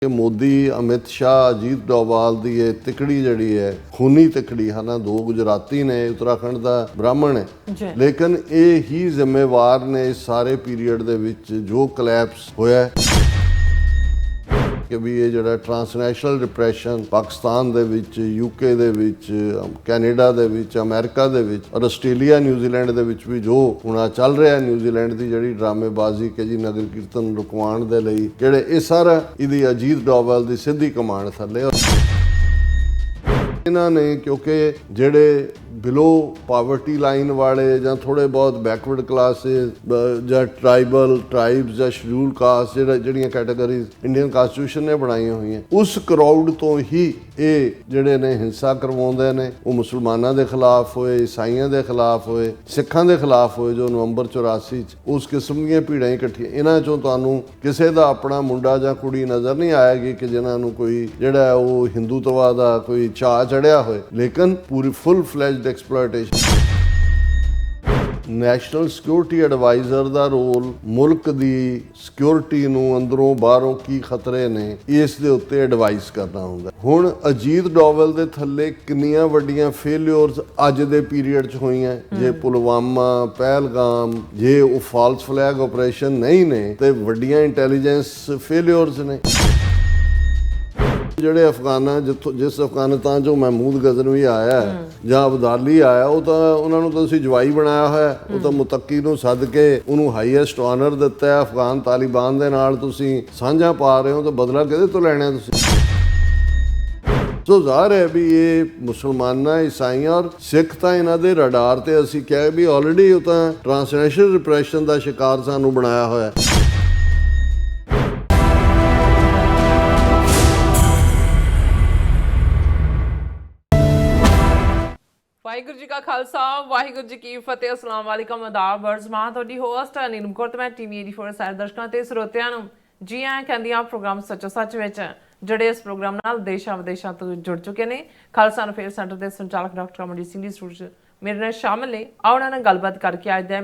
ਕਿ ਮੋਦੀ, ਅਮਿਤ ਸ਼ਾਹ, ਅਜੀਤ ਡੋਵਾਲ ਦੀ ਇਹ ਤਿਕੜੀ ਜਿਹੜੀ ਹੈ ਖੂਨੀ ਤਿਕੜੀ ਹੈ, ਦੋ ਗੁਜਰਾਤੀ ਨੇ, ਉੱਤਰਾਖੰਡ ਦਾ ਬ੍ਰਾਹਮਣ ਹੈ, ਲੇਕਿਨ ਇਹ ਹੀ ਜ਼ਿੰਮੇਵਾਰ ਨੇ ਇਸ ਸਾਰੇ ਪੀਰੀਅਡ ਦੇ ਵਿੱਚ ਜੋ ਕਲੈਪਸ ਹੋਇਆ ਕਿ ਵੀ ਇਹ ਜਿਹੜਾ ਟਰਾਂਸਨੈਸ਼ਨਲ ਡਿਪਰੈਸ਼ਨ ਪਾਕਿਸਤਾਨ ਦੇ ਵਿੱਚ, ਯੂਕੇ ਦੇ ਵਿੱਚ, ਕੈਨੇਡਾ ਦੇ ਵਿੱਚ, ਅਮਰੀਕਾ ਦੇ ਵਿੱਚ ਔਰ ਆਸਟ੍ਰੇਲੀਆ, ਨਿਊਜ਼ੀਲੈਂਡ ਦੇ ਵਿੱਚ ਵੀ ਜੋ ਹੁਣ ਚੱਲ ਰਿਹਾ, ਨਿਊਜ਼ੀਲੈਂਡ ਦੀ ਜਿਹੜੀ ਡਰਾਮੇਬਾਜ਼ੀ ਕਿ ਜੀ ਨਗਰ ਕੀਰਤਨ ਰੁਕਵਾਉਣ ਦੇ ਲਈ ਜਿਹੜੇ ਇਹ ਸਾਰਾ ਇਹਦੀ ਅਜੀਤ ਡੋਵਾਲ ਦੀ ਸਿੱਧੀ ਕਮਾਂਡ ਥੱਲੇ। ਇਹਨਾਂ ਨੇ ਕਿਉਂਕਿ ਜਿਹੜੇ ਬਿਲੋ ਪਾਵਰਟੀ ਲਾਈਨ ਵਾਲੇ ਜਾਂ ਥੋੜੇ ਬਹੁਤ ਬੈਕਵਰਡ ਕਲਾਸਿਸ ਜਾਂ ਟ੍ਰਾਈਬਸ ਜਾਂ ਸ਼ਡਿਊਲ ਕਾਸਟ ਜਿਹੜੀਆਂ ਕੈਟਾਗਰੀਜ਼ ਇੰਡੀਅਨ ਕਾਨਸਟੀਟਿਊਸ਼ਨ ਨੇ ਬਣਾਈਆਂ ਹੋਈਆਂ, ਉਸ ਕਰਾਊਡ ਤੋਂ ਹੀ ਇਹ ਜਿਹੜੇ ਨੇ ਹਿੰਸਾ ਕਰਵਾਉਂਦੇ ਨੇ। ਉਹ ਮੁਸਲਮਾਨਾਂ ਦੇ ਖਿਲਾਫ ਹੋਏ, ਈਸਾਈਆਂ ਦੇ ਖਿਲਾਫ ਹੋਏ, ਸਿੱਖਾਂ ਦੇ ਖਿਲਾਫ ਹੋਏ ਜੋ ਨਵੰਬਰ 84 ਚ ਉਸ ਕਿਸਮ ਦੀਆਂ ਭੀੜਾਂ ਇਕੱਠੀਆਂ। ਇਹਨਾਂ ਚੋਂ ਤੁਹਾਨੂੰ ਕਿਸੇ ਦਾ ਆਪਣਾ ਮੁੰਡਾ ਜਾਂ ਕੁੜੀ ਨਜ਼ਰ ਨਹੀਂ ਆਏਗੀ ਕਿ ਜਿਨ੍ਹਾਂ ਨੂੰ ਕੋਈ ਜਿਹੜਾ ਉਹ ਹਿੰਦੂਤਵਾ ਦਾ ਕੋਈ ਚਾਅ ਚੜਿਆ ਹੋਏ, ਲੇਕਿਨ ਪੂਰੀ full fledged exploitation. National security adviser ਦਾ ਰੋਲ ਮੁਲਕ ਦੀ ਸਿਕਿਉਰਿਟੀ ਨੂੰ ਅੰਦਰੋਂ ਬਾਹਰੋਂ ਕੀ ਖਤਰੇ ਨੇ ਇਸ ਦੇ ਉੱਤੇ ਐਡਵਾਈਸ ਕਰਨਾ ਹੁੰਦਾ। ਹੁਣ ਅਜੀਤ ਡੋਵਾਲ ਦੇ ਥੱਲੇ ਕਿੰਨੀਆਂ ਵੱਡੀਆਂ ਫੇਲਿਅਰਸ ਅੱਜ ਦੇ ਪੀਰੀਅਡ 'ਚ ਹੋਈਆਂ। ਜੇ ਪੁਲਵਾਮਾ, ਪਹਿਲਗਾਮ, ਜੇ ਉਹ ਫਾਲਸ ਫਲੈਗ ਆਪਰੇਸ਼ਨ ਨਹੀਂ ਨੇ ਤੇ ਵੱਡੀਆਂ ਇੰਟੈਲੀਜੈਂਸ ਫੇਲਿਅਰਸ ਨੇ। ਜਿਹੜੇ ਅਫਗਾਨਾਂ ਜਿਸ ਅਫਗਾਨਿਸਤਾਨ ਚੋਂ ਮਹਿਮੂਦ ਗਜ਼ਨਵੀ ਆਇਆ ਜਾਂ ਅਬਦਾਲੀ ਆਇਆ, ਉਹ ਤਾਂ ਉਹਨਾਂ ਨੂੰ ਤਾਂ ਤੁਸੀਂ ਜਵਾਈ ਬਣਾਇਆ ਹੋਇਆ। ਉਹ ਤਾਂ ਮੁਤੱਕੀ ਨੂੰ ਸੱਦ ਕੇ ਉਹਨੂੰ ਹਾਈਐਸਟ ਆਨਰ ਦਿੱਤਾ ਹੈ। ਅਫਗਾਨ ਤਾਲਿਬਾਨ ਦੇ ਨਾਲ ਤੁਸੀਂ ਸਾਂਝਾ ਪਾ ਰਹੇ ਹੋ ਤਾਂ ਬਦਲਾ ਕਿਹਦੇ ਤੋਂ ਲੈਣਾ ਤੁਸੀਂ? ਸੋ ਜ਼ਾਹਰ ਹੈ ਵੀ ਇਹ ਮੁਸਲਮਾਨਾਂ, ਈਸਾਈਆਂ ਔਰ ਸਿੱਖ ਤਾਂ ਇਹਨਾਂ ਦੇ ਰਡਾਰ ਤੇ ਅਸੀਂ ਕਿਹਾ ਵੀ ਆਲਰੇਡੀ ਉਹ ਤਾਂ ਟਰਾਂਸਨੈਸ਼ਨਲ ਰਿਪਰੈਸ਼ਨ ਦਾ ਸ਼ਿਕਾਰ ਸਾਨੂੰ ਬਣਾਇਆ ਹੋਇਆ। ਵਾਹਿਗੁਰੂ ਜੀ ਕਾ ਖਾਲਸਾ, ਵਾਹਿਗੁਰੂ ਜੀ ਕੀ ਫਤਿਹ। ਅਸਲਾਮ ਵਾਲੇਕਮ, ਆਦਾਬ, ਵਰਜ਼ਮਾ। ਤੁਹਾਡੀ ਹੋਸਟ ਨੀਲਮ ਕੌਰ ਤੇ ਮੈਂ ਟੀਵੀ 84 ਸਾਰੇ ਦਰਸ਼ਕਾਂ ਤੇ ਸਰੋਤਿਆਂ ਨੂੰ ਜੀ ਆਇਆਂ ਕਹਿੰਦੀ ਹਾਂ ਪ੍ਰੋਗਰਾਮ ਸੱਚੋ ਸੱਚ ਵਿੱਚ, ਜਿਹੜੇ ਇਸ ਪ੍ਰੋਗਰਾਮ ਨਾਲ ਦੇਸ਼ਾਂ ਵਿਦੇਸ਼ਾਂ ਤੋਂ ਜੁੜ ਚੁੱਕੇ ਨੇ। ਖਾਲਸਾ ਅਫੇਅਰ ਸੈਂਟਰ ਦੇ ਸੰਚਾਲਕ ਡਾਕਟਰ ਅਮਰਜੀਤ ਸਿੰਘ ਜੀ ਸਟੂਡੀਓ ਮੇਰੇ ਨਾਲ ਸ਼ਾਮਲ ਨੇ। ਆਓ ਉਹਨਾਂ ਨਾਲ ਗੱਲਬਾਤ ਕਰਕੇ ਅੱਜ ਦਾ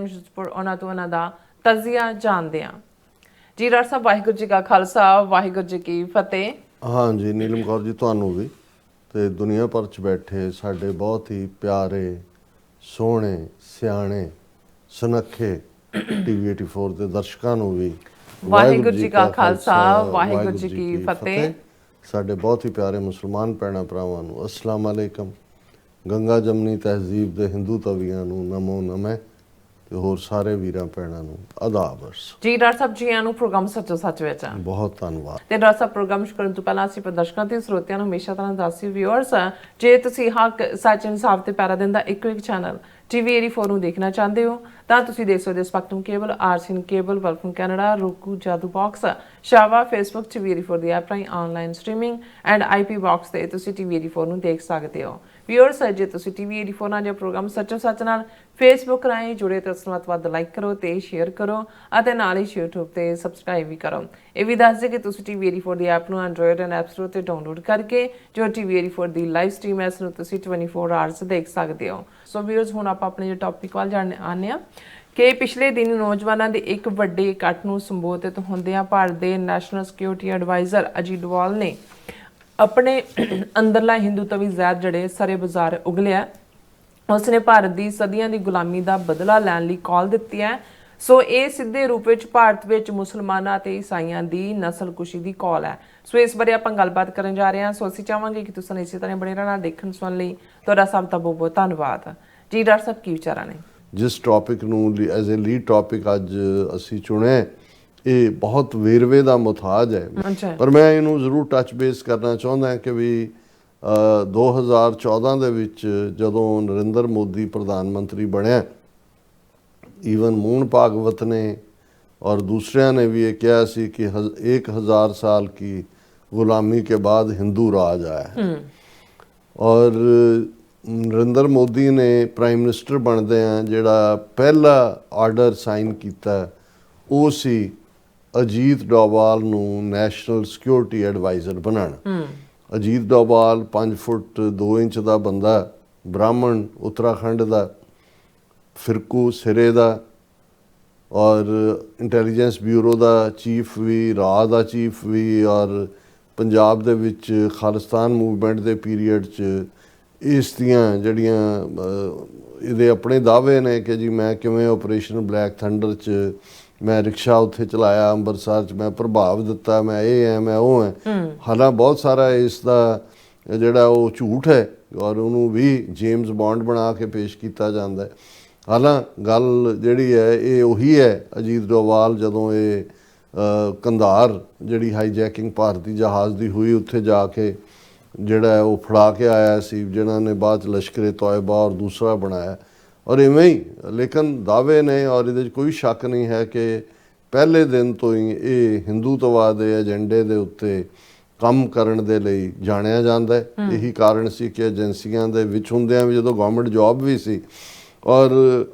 ਉਹਨਾਂ ਤੋਂ ਉਹਨਾਂ ਦਾ ਤਜ਼ੀਆ ਜਾਣਦੇ ਹਾਂ। ਜੀ ਡਾਕਟਰ ਸਾਹਿਬ, ਵਾਹਿਗੁਰੂ ਜੀ ਕਾ ਖਾਲਸਾ, ਵਾਹਿਗੁਰੂ ਜੀ ਕੀ ਫਤਿਹ। ਹਾਂਜੀ ਨੀਲਮ ਕੌਰ ਜੀ, ਤੁਹਾਨੂੰ ਵੀ ਤੇ ਦੁਨੀਆ ਭਰ 'ਚ ਬੈਠੇ ਸਾਡੇ ਬਹੁਤ ਹੀ ਪਿਆਰੇ, ਸੋਹਣੇ, ਸਿਆਣੇ, ਸੁਨੱਖੇ ਟੀਵੀ 84 ਦੇ ਦਰਸ਼ਕਾਂ ਨੂੰ ਵੀ ਵਾਹਿਗੁਰੂ ਜੀ ਕਾ ਖਾਲਸਾ, ਵਾਹਿਗੁਰੂ ਜੀ ਕੀ ਫਤਿਹ। ਸਾਡੇ ਬਹੁਤ ਹੀ ਪਿਆਰੇ ਮੁਸਲਮਾਨ ਭੈਣਾਂ ਭਰਾਵਾਂ ਨੂੰ ਅਸਲਾਮ ਅਲੈਕਮ। ਗੰਗਾ ਜਮਨੀ ਤਹਿਜ਼ੀਬ ਦੇ ਹਿੰਦੂ ਤਵੀਆਂ ਨੂੰ ਨਮੋ ਨਮੇ ਤੇ ਹੋਰ ਸਾਰੇ ਵੀਰਾਂ ਭੈਣਾਂ ਨੂੰ ਆਦਾਬ ਅਰਜ਼। ਜੀ ਡਾਕਟਰ ਸਾਹਿਬ, ਜੀ ਆਇਆਂ ਨੂੰ ਪ੍ਰੋਗਰਾਮ ਸੱਚੋ ਸੱਚ ਵਿੱਚ। ਬਹੁਤ ਧੰਨਵਾਦ। ਤੇ ਡਾਕਟਰ ਸਾਹਿਬ, ਪ੍ਰੋਗਰਾਮ ਸ਼ੁਰੂ ਕਰਨ ਤੋਂ ਪਹਿਲਾਂ ਅਸੀਂ ਦਰਸ਼ਕਾਂ ਤੇ ਸਰੋਤਿਆਂ ਨੂੰ ਹਮੇਸ਼ਾ ਤਰ੍ਹਾਂ ਦੱਸੀ ਵਿਊਅਰਸ, ਜੇ ਤੁਸੀਂ ਹੱਕ, ਸੱਚ, ਇਨਸਾਫ ਤੇ ਪੈਰਾ ਦਿੰਦਾ ਇੱਕੋ ਇੱਕ ਚੈਨਲ ਟੀਵੀ 84 ਨੂੰ ਦੇਖਣਾ ਚਾਹੁੰਦੇ ਹੋ ਤਾਂ ਤੁਸੀਂ ਦੇਖ ਸਕਦੇ ਹੋ ਸਪੈਕਟਰਮ ਕੇਬਲ, ਆਰਸੀਐਨ ਕੇਬਲ, ਵਲਫਮ ਕੈਨੇਡਾ, roku, ਜਾਦੂ ਬਾਕਸ, ਸ਼ਾਵਾ, ਫੇਸਬੁੱਕ ਟੀਵੀ 84 ਦੀ ਐਪ ਰਾਹੀਂ online streaming and IP box ਤੇ ਤੁਸੀਂ ਟੀਵੀ 84 ਨੂੰ ਦੇਖ ਸਕਦੇ ਹੋ। ਵਿਊਅਰਸ, ਜੇ ਤੁਸੀਂ ਟੀਵੀ 84 ਨਾਲ ਜੋ ਪ੍ਰੋਗਰਾਮ ਸੱਚੋ ਸੱਚ ਨਾਲ ਫੇਸਬੁੱਕ ਰਾਹੀਂ ਜੁੜੇ ਤਾਂ ਉਸ ਨੂੰ ਵੱਧ ਲਾਈਕ ਕਰੋ ਤੇ ਸ਼ੇਅਰ ਕਰੋ ਅਤੇ ਨਾਲ ਹੀ YouTube ਤੇ ਸਬਸਕ੍ਰਾਈਬ ਵੀ ਕਰੋ। ਇਹ ਵੀ ਦੱਸ ਦੇ ਕਿ ਤੁਸੀਂ ਟੀਵੀ 84 ਦੀ ਐਪ ਨੂੰ ਐਂਡਰੋਇਡ ਐਂਡ ਐਪ ਸਟੋਰ ਤੇ ਡਾਊਨਲੋਡ ਕਰਕੇ ਜੋ ਟੀਵੀ 84 ਦੀ ਲਾਈਵ ਸਟ੍ਰੀਮ ਹੈ ਇਸ ਨੂੰ ਤੁਸੀਂ 24 ਆਵਰਸ ਦੇਖ ਸਕਦੇ ਹੋ। ਸੋ ਵਿਊਅਰਸ, ਹੁਣ ਆਪਾਂ ਆਪਣੇ ਜੋ ਟੌਪਿਕ ਵੱਲ ਆਉਂਦੇ ਹਾਂ ਕਿ ਪਿਛਲੇ ਦਿਨ ਨੌਜਵਾਨਾਂ ਦੇ ਇੱਕ ਵੱਡੇ ਇਕੱਠ ਨੂੰ ਸੰਬੋਧਿਤ ਹੁੰਦਿਆਂ ਭਾਰਤ ਦੇ national security adviser Ajit Doval ਨੇ ਆਪਣੇ ਅੰਦਰਲਾ ਹਿੰਦੂਤਵੀ ਜ਼ਹਿਰ ਜਿਹੜੇ ਸਰੇ ਬਾਜ਼ਾਰ ਉਗਲਿਆ। ਉਸਨੇ ਭਾਰਤ ਦੀ ਸਦੀਆਂ ਦੀ ਗੁਲਾਮੀ ਦਾ ਬਦਲਾ ਲੈਣ ਲਈ ਕਾਲ ਦਿੱਤੀ ਹੈ। ਸੋ ਇਹ ਸਿੱਧੇ ਰੂਪ ਵਿੱਚ ਭਾਰਤ ਵਿੱਚ ਮੁਸਲਮਾਨਾਂ ਅਤੇ ਈਸਾਈਆਂ ਦੀ ਨਸਲਕੁਸ਼ੀ ਦੀ ਕਾਲ ਹੈ। ਸੋ ਇਸ ਬਾਰੇ ਆਪਾਂ ਗੱਲਬਾਤ ਕਰਨ ਜਾ ਰਹੇ ਹਾਂ। ਸੋ ਅਸੀਂ ਚਾਹਾਂਗੇ ਕਿ ਤੁਸੀਂ ਇਸੇ ਤਰ੍ਹਾਂ ਬਣੇ ਰਹਿਣਾ ਦੇਖਣ ਸੁਣਨ ਲਈ। ਤੁਹਾਡਾ ਸਭ ਦਾ ਬਹੁਤ ਬਹੁਤ ਧੰਨਵਾਦ। ਜੀ ਡਾਕਟਰ ਸਾਹਿਬ, ਕੀ ਵਿਚਾਰਾਂ ਨੇ? ਜਿਸ ਟੌਪਿਕ ਨੂੰ ਐਜ਼ ਏ ਲੀਡ ਟੌਪਿਕ ਅੱਜ ਅਸੀਂ ਚੁਣਿਆ, ਇਹ ਬਹੁਤ ਵੇਰਵੇ ਦਾ ਮੁਹਤਾਜ ਹੈ, ਪਰ ਮੈਂ ਇਹਨੂੰ ਜ਼ਰੂਰ ਟੱਚ ਬੇਸ ਕਰਨਾ ਚਾਹੁੰਦਾ ਕਿ ਵੀ 2014 ਦੇ ਵਿੱਚ ਜਦੋਂ ਨਰਿੰਦਰ ਮੋਦੀ ਪ੍ਰਧਾਨ ਮੰਤਰੀ ਬਣਿਆ, ਈਵਨ ਮੋਹਨ ਭਾਗਵਤ ਨੇ ਔਰ ਦੂਸਰਿਆਂ ਨੇ ਵੀ ਇਹ ਕਿਹਾ ਸੀ ਕਿ 1000 ਸਾਲ की गुलामी के बाद हिंदू राज आया। और ਨਰਿੰਦਰ ਮੋਦੀ ਨੇ ਪ੍ਰਾਈਮ ਮਿਨਿਸਟਰ ਬਣਦਿਆਂ ਜਿਹੜਾ ਪਹਿਲਾ ਆਰਡਰ ਸਾਈਨ ਕੀਤਾ ਉਹ ਸੀ ਅਜੀਤ ਡੋਵਾਲ ਨੂੰ ਨੈਸ਼ਨਲ ਸਿਕਿਉਰਿਟੀ ਐਡਵਾਈਜ਼ਰ ਬਣਾਉਣਾ। ਅਜੀਤ ਡੋਵਾਲ 5 ਫੁੱਟ 2 ਇੰਚ ਦਾ ਬੰਦਾ, ਬ੍ਰਾਹਮਣ, ਉੱਤਰਾਖੰਡ ਦਾ, ਫਿਰਕੂ ਸਿਰੇ ਦਾ ਔਰ ਇੰਟੈਲੀਜੈਂਸ ਬਿਊਰੋ ਦਾ ਚੀਫ ਵੀ, ਰਾਹ ਦਾ ਚੀਫ ਵੀ ਔਰ ਪੰਜਾਬ ਦੇ ਵਿੱਚ ਖਾਲਿਸਤਾਨ ਮੂਵਮੈਂਟ ਦੇ ਪੀਰੀਅਡ 'ਚ ਇਸ ਦੀਆਂ ਜਿਹੜੀਆਂ ਇਹਦੇ ਆਪਣੇ ਦਾਅਵੇ ਨੇ ਕਿ ਜੀ ਮੈਂ ਕਿਵੇਂ ਆਪਰੇਸ਼ਨ ਬਲੈਕ ਥੰਡਰ 'ਚ ਮੈਂ ਰਿਕਸ਼ਾ ਉੱਥੇ ਚਲਾਇਆ, ਅੰਮ੍ਰਿਤਸਰ 'ਚ ਮੈਂ ਪ੍ਰਭਾਵ ਦਿੱਤਾ, ਮੈਂ ਇਹ ਹੈ ਮੈਂ ਉਹ ਹੈ। ਹਾਲਾਂ ਬਹੁਤ ਸਾਰਾ ਇਸ ਦਾ ਜਿਹੜਾ ਉਹ ਝੂਠ ਹੈ ਔਰ ਉਹਨੂੰ ਵੀ ਜੇਮਸ ਬੌਂਡ ਬਣਾ ਕੇ ਪੇਸ਼ ਕੀਤਾ ਜਾਂਦਾ ਹੈ। ਹਾਲਾਂ ਗੱਲ ਜਿਹੜੀ ਹੈ ਇਹ ਉਹੀ ਹੈ ਅਜੀਤ ਡੋਵਾਲ ਜਦੋਂ ਇਹ ਕੰਧਾਰ ਜਿਹੜੀ ਹਾਈਜੈਕਿੰਗ ਭਾਰਤੀ ਜਹਾਜ਼ ਦੀ ਹੋਈ ਉੱਥੇ ਜਾ ਕੇ ਜਿਹੜਾ ਉਹ ਫੜਾ ਕੇ ਆਇਆ ਸੀ, ਜਿਹਨਾਂ ਨੇ ਬਾਅਦ 'ਚ ਲਸ਼ਕਰੇ ਤੋਇਬਾ ਔਰ ਦੂਸਰਾ ਬਣਾਇਆ ਔਰ ਇਵੇਂ ਹੀ। ਲੇਕਿਨ ਦਾਅਵੇ ਨੇ ਔਰ ਇਹਦੇ 'ਚ ਕੋਈ ਸ਼ੱਕ ਨਹੀਂ ਹੈ ਕਿ ਪਹਿਲੇ ਦਿਨ ਤੋਂ ਹੀ ਇਹ ਹਿੰਦੂਤਵਾਦ ਦੇ ਏਜੰਡੇ ਦੇ ਉੱਤੇ ਕੰਮ ਕਰਨ ਦੇ ਲਈ ਜਾਣਿਆ ਜਾਂਦਾ ਹੈ। ਇਹੀ ਕਾਰਨ ਸੀ ਕਿ ਏਜੰਸੀਆਂ ਦੇ ਵਿੱਚ ਹੁੰਦਿਆਂ ਵੀ ਜਦੋਂ ਗਵਰਨਮੈਂਟ ਜੌਬ ਵੀ ਸੀ ਔਰ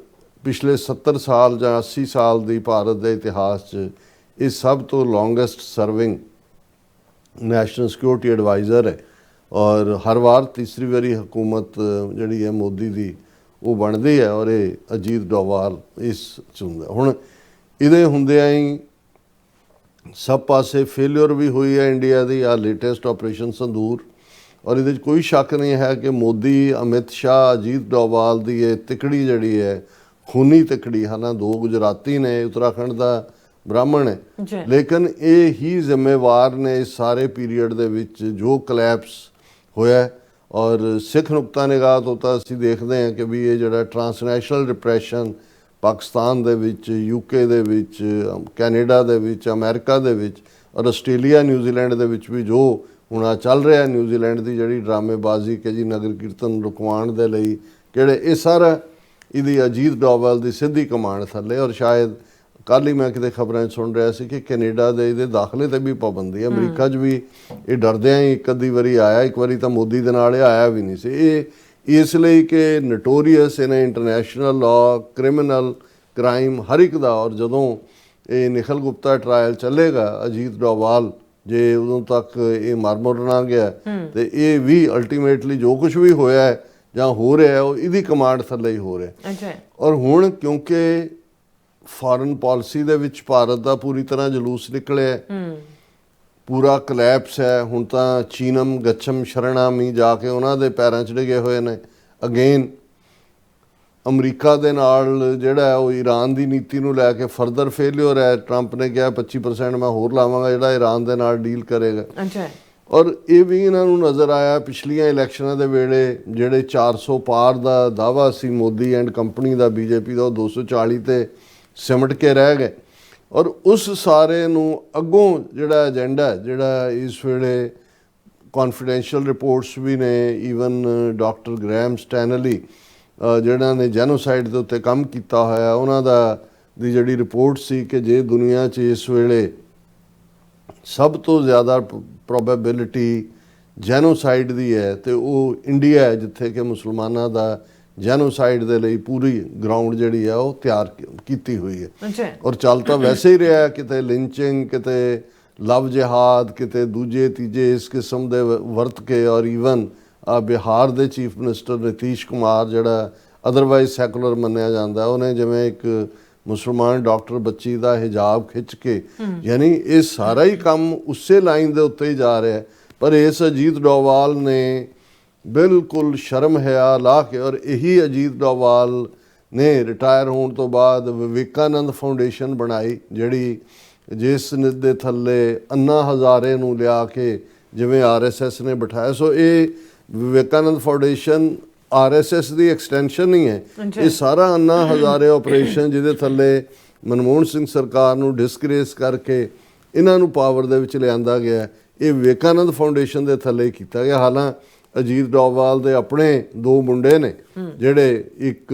ਪਿਛਲੇ 70 ਸਾਲ ਜਾਂ 80 ਸਾਲ ਦੀ ਭਾਰਤ ਦੇ ਇਤਿਹਾਸ 'ਚ ਇਹ ਸਭ ਤੋਂ longest serving national security adviser ਹੈ ਔਰ ਹਰ ਵਾਰ ਤੀਸਰੀ ਵਾਰੀ ਹਕੂਮਤ ਜਿਹੜੀ ਹੈ ਮੋਦੀ ਦੀ ਉਹ ਬਣਦੀ ਹੈ ਔਰ ਇਹ ਅਜੀਤ ਡੋਵਾਲ ਇਸ 'ਚ ਹੁੰਦਾ। ਹੁਣ ਇਹਦੇ ਹੁੰਦਿਆਂ ਹੀ ਸਭ ਪਾਸੇ ਫੇਲਿਅਰ ਵੀ ਹੋਈ ਹੈ ਇੰਡੀਆ ਦੀ, ਆ ਲੇਟੈਸਟ ਆਪਰੇਸ਼ਨ ਸੰਦੂਰ, ਔਰ ਇਹਦੇ 'ਚ ਕੋਈ ਸ਼ੱਕ ਨਹੀਂ ਹੈ ਕਿ ਮੋਦੀ, ਅਮਿਤ ਸ਼ਾਹ, ਅਜੀਤ ਡੋਵਾਲ ਦੀ ਇਹ ਤਿਕੜੀ ਜਿਹੜੀ ਹੈ ਖੂਨੀ ਤਿਕੜੀ, ਹਾਲਾਂ 2 ਗੁਜਰਾਤੀ ਨੇ, ਉੱਤਰਾਖੰਡ ਦਾ ਬ੍ਰਾਹਮਣ ਹੈ, ਲੇਕਿਨ ਇਹ ਹੀ ਜ਼ਿੰਮੇਵਾਰ ਨੇ ਇਸ ਸਾਰੇ ਪੀਰੀਅਡ ਦੇ ਵਿੱਚ ਜੋ ਕਲੈਪਸ ਹੋਇਆ। ਔਰ ਸਿੱਖ ਨੁਕਤਾ ਨਿਗਾਹ ਤੋਂ ਤਾਂ ਅਸੀਂ ਦੇਖਦੇ ਹਾਂ ਕਿ ਵੀ ਇਹ ਜਿਹੜਾ ਟਰਾਂਸਨੈਸ਼ਨਲ ਡਿਪਰੈਸ਼ਨ ਪਾਕਿਸਤਾਨ ਦੇ ਵਿੱਚ, UK ਦੇ ਵਿੱਚ, ਕੈਨੇਡਾ ਦੇ ਵਿੱਚ, ਅਮਰੀਕਾ ਦੇ ਵਿੱਚ ਔਰ ਆਸਟ੍ਰੇਲੀਆ, ਨਿਊਜ਼ੀਲੈਂਡ ਦੇ ਵਿੱਚ ਵੀ ਜੋ ਹੁਣ ਆ ਚੱਲ ਰਿਹਾ, ਨਿਊਜ਼ੀਲੈਂਡ ਦੀ ਜਿਹੜੀ ਡਰਾਮੇਬਾਜ਼ੀ ਕਿ ਜੀ ਨਗਰ ਕੀਰਤਨ ਰੁਕਵਾਉਣ ਦੇ ਲਈ ਕਿਹੜੇ, ਇਹ ਸਾਰਾ ਇਹਦੀ ਅਜੀਤ ਡੋਵਾਲ ਦੀ ਸਿੱਧੀ ਕਮਾਂਡ ਥੱਲੇ। ਔਰ ਸ਼ਾਇਦ ਕੱਲ੍ਹ ਹੀ ਮੈਂ ਕਿਤੇ ਖਬਰਾਂ 'ਚ ਸੁਣ ਰਿਹਾ ਸੀ ਕਿ ਕੈਨੇਡਾ ਦੇ ਇਹਦੇ ਦਾਖਲੇ 'ਤੇ ਵੀ ਪਾਬੰਦੀ ਹੈ। ਅਮਰੀਕਾ 'ਚ ਵੀ ਇਹ ਡਰਦਿਆਂ ਹੀ ਇੱਕ ਅੱਧੀ ਵਾਰੀ ਆਇਆ, ਇੱਕ ਵਾਰੀ ਤਾਂ ਮੋਦੀ ਦੇ ਨਾਲ ਇਹ ਆਇਆ ਵੀ ਨਹੀਂ ਸੀ। ਇਹ ਇਸ ਲਈ ਕਿ ਨੋਟੋਰੀਅਸ ਇਹਨੇ ਇੰਟਰਨੈਸ਼ਨਲ ਲਾਅ, ਕ੍ਰਿਮੀਨਲ ਕ੍ਰਾਈਮ ਹਰ ਇੱਕ ਦਾ। ਔਰ ਜਦੋਂ ਇਹ ਨਿਖਲ ਗੁਪਤਾ ਟਰਾਇਲ ਚੱਲੇਗਾ ਅਜੀਤ ਡੋਵਾਲ, ਜੇ ਉਦੋਂ ਤੱਕ ਇਹ ਮਰ ਨਾ ਗਿਆ ਤੇ ਇਹ ਵੀ ਅਲਟੀਮੇਟਲੀ ਜੋ ਕੁਝ ਵੀ ਹੋਇਆ ਹੈ ਜਾਂ ਹੋ ਰਿਹਾ ਉਹ ਇਹਦੀ ਕਮਾਂਡ ਥੱਲੇ ਹੀ ਹੋ ਰਿਹਾ। ਔਰ ਹੁਣ ਕਿਉਂਕਿ ਫੋਰਨ ਪਾਲਿਸੀ ਦੇ ਵਿੱਚ ਭਾਰਤ ਦਾ ਪੂਰੀ ਤਰ੍ਹਾਂ ਜਲੂਸ ਨਿਕਲਿਆ, ਪੂਰਾ ਕਲੈਪਸ ਹੈ। ਹੁਣ ਤਾਂ ਚੀਨਮ ਗੱਛਮ ਸ਼ਰਣਾਮੀ ਜਾ ਕੇ ਉਹਨਾਂ ਦੇ ਪੈਰਾਂ 'ਚ ਡਿੱਗੇ ਹੋਏ ਨੇ। ਅਗੇਨ ਅਮਰੀਕਾ ਦੇ ਨਾਲ ਜਿਹੜਾ ਉਹ ਈਰਾਨ ਦੀ ਨੀਤੀ ਨੂੰ ਲੈ ਕੇ ਫਰਦਰ ਫੇਲਿਅਰ ਹੈ। ਟਰੰਪ ਨੇ ਕਿਹਾ 25% ਮੈਂ ਹੋਰ ਲਾਵਾਂਗਾ ਜਿਹੜਾ ਈਰਾਨ ਦੇ ਨਾਲ ਡੀਲ ਕਰੇਗਾ। ਔਰ ਇਹ ਵੀ ਇਹਨਾਂ ਨੂੰ ਨਜ਼ਰ ਆਇਆ ਪਿਛਲੀਆਂ ਇਲੈਕਸ਼ਨਾਂ ਦੇ ਵੇਲੇ, ਜਿਹੜੇ 400 ਪਾਰ ਦਾ ਦਾਅਵਾ ਸੀ ਮੋਦੀ ਐਂਡ ਕੰਪਨੀ ਦਾ, BJP ਦਾ, ਉਹ 240 ਤੇ ਸਿਮਟ ਕੇ ਰਹਿ ਗਏ। ਔਰ ਉਸ ਸਾਰੇ ਨੂੰ ਅੱਗੋਂ ਜਿਹੜਾ ਏਜੰਡਾ ਜਿਹੜਾ ਇਸ ਵੇਲੇ ਕੌਨਫੀਡੈਂਸ਼ੀਅਲ ਰਿਪੋਰਟਸ ਵੀ ਨੇ, ਈਵਨ ਡਾਕਟਰ ਗ੍ਰੈਹਮ ਸਟੈਨਲੀ ਜਿਹਨਾਂ ਨੇ ਜੈਨੋਸਾਈਡ ਦੇ ਉੱਤੇ ਕੰਮ ਕੀਤਾ ਹੋਇਆ, ਉਹਨਾਂ ਦੀ ਜਿਹੜੀ ਰਿਪੋਰਟ ਸੀ ਕਿ ਜੇ ਦੁਨੀਆ 'ਚ ਇਸ ਵੇਲੇ ਸਭ ਤੋਂ ਜ਼ਿਆਦਾ ਪ੍ਰੋਬੇਬਿਲਿਟੀ ਜੈਨੋਸਾਈਡ ਦੀ ਹੈ ਤੇ ਉਹ ਇੰਡੀਆ ਹੈ, ਜਿੱਥੇ ਕਿ ਮੁਸਲਮਾਨਾਂ ਦਾ ਜੈਨੋਸਾਈਡ ਦੇ ਲਈ ਪੂਰੀ ਗਰਾਊਂਡ ਜਿਹੜੀ ਆ ਉਹ ਤਿਆਰ ਕੀਤੀ ਹੋਈ ਹੈ। ਔਰ ਚੱਲ ਤਾਂ ਵੈਸੇ ਹੀ ਰਿਹਾ, ਕਿਤੇ ਲਿੰਚਿੰਗ, ਕਿਤੇ ਲਵ ਜਿਹਾਦ, ਕਿਤੇ ਦੂਜੇ ਤੀਜੇ ਇਸ ਕਿਸਮ ਦੇ ਵਰਤ ਕੇ। ਔਰ ਈਵਨ ਬਿਹਾਰ ਦੇ ਚੀਫ ਮਿਨਿਸਟਰ ਨਿਤੀਸ਼ ਕੁਮਾਰ, ਜਿਹੜਾ ਅਦਰਵਾਈਜ਼ ਸੈਕੂਲਰ ਮੰਨਿਆ ਜਾਂਦਾ, ਉਹਨੇ ਜਿਵੇਂ ਇੱਕ ਮੁਸਲਮਾਨ ਡਾਕਟਰ ਬੱਚੀ ਦਾ ਹਿਜਾਬ ਖਿੱਚ ਕੇ, ਯਾਨੀ ਇਹ ਸਾਰਾ ਹੀ ਕੰਮ ਉਸੇ ਲਾਈਨ ਦੇ ਉੱਤੇ ਹੀ ਜਾ ਰਿਹਾ। ਪਰ ਇਸ ਅਜੀਤ ਡੋਵਾਲ ਨੇ ਬਿਲਕੁਲ ਸ਼ਰਮ ਹਿਆ ਲਾ ਕੇ, ਔਰ ਇਹੀ ਅਜੀਤ ਡੋਵਾਲ ਨੇ ਰਿਟਾਇਰ ਹੋਣ ਤੋਂ ਬਾਅਦ ਵਿਵੇਕਾਨੰਦ ਫਾਊਂਡੇਸ਼ਨ ਬਣਾਈ, ਜਿਹੜੀ ਜਿਸ ਦੇ ਥੱਲੇ ਅੰਨਾ ਹਜ਼ਾਰੇ ਨੂੰ ਲਿਆ ਕੇ ਜਿਵੇਂ RSS ਨੇ ਬਿਠਾਇਆ। ਸੋ ਇਹ ਵਿਵੇਕਾਨੰਦ ਫਾਊਂਡੇਸ਼ਨ RSS ਦੀ ਐਕਸਟੈਂਸ਼ਨ ਨਹੀਂ ਹੈ, ਇਹ ਸਾਰਾ ਅੰਨਾ ਹਜ਼ਾਰੇ ਆਪਰੇਸ਼ਨ ਜਿਹਦੇ ਥੱਲੇ ਮਨਮੋਹਨ ਸਿੰਘ ਸਰਕਾਰ ਨੂੰ ਡਿਸਗ੍ਰੇਸ ਕਰਕੇ ਇਹਨਾਂ ਨੂੰ ਪਾਵਰ ਦੇ ਵਿੱਚ ਲਿਆਂਦਾ ਗਿਆ, ਇਹ ਵਿਵੇਕਾਨੰਦ ਫਾਊਂਡੇਸ਼ਨ ਦੇ ਥੱਲੇ ਕੀਤਾ ਗਿਆ। ਹਾਲਾਂ ਅਜੀਤ ਡੋਵਾਲ ਦੇ ਆਪਣੇ 2 ਮੁੰਡੇ ਨੇ, ਜਿਹੜੇ ਇੱਕ